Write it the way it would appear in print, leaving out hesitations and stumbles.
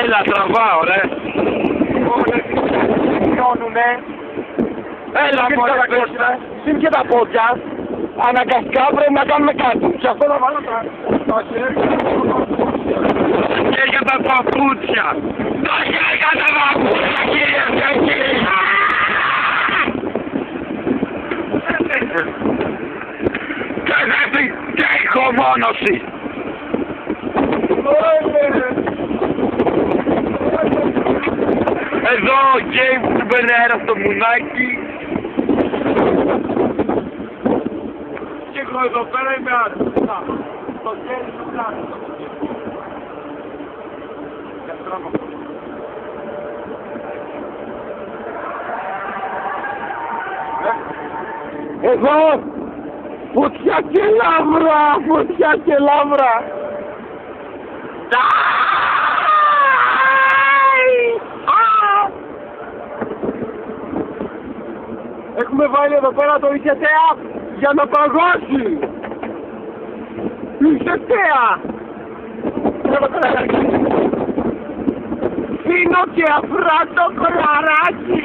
Έλα, τραβάω, ρε. Έλα, μωρέ, πες. Συν και τα πόδια. Αναγκαστικά πρέπει να κάνουμε κάτι. Και αυτό να βάλω τα χέρια. Και για τα παπούτσια. Τα χέρια τα παπούτσια, κύριε και κύριοι. Και ηχομόνωση. Εδώ ο γκέι που μπαίνει αέρα στο μουνάκι. Και εγώ εδώ πέρα είμαι άτομο. Το χέρι του κάτω. Εδώ! Φωτιά και λαύρα! Φωτιά και λαύρα! Έχουμε βάλει εδώ πέρα το ΙΧΕΤΕΑ για να παγώσει! ΙΧΕΤΕΑ! Φίνο και αφράτο κολαράκι!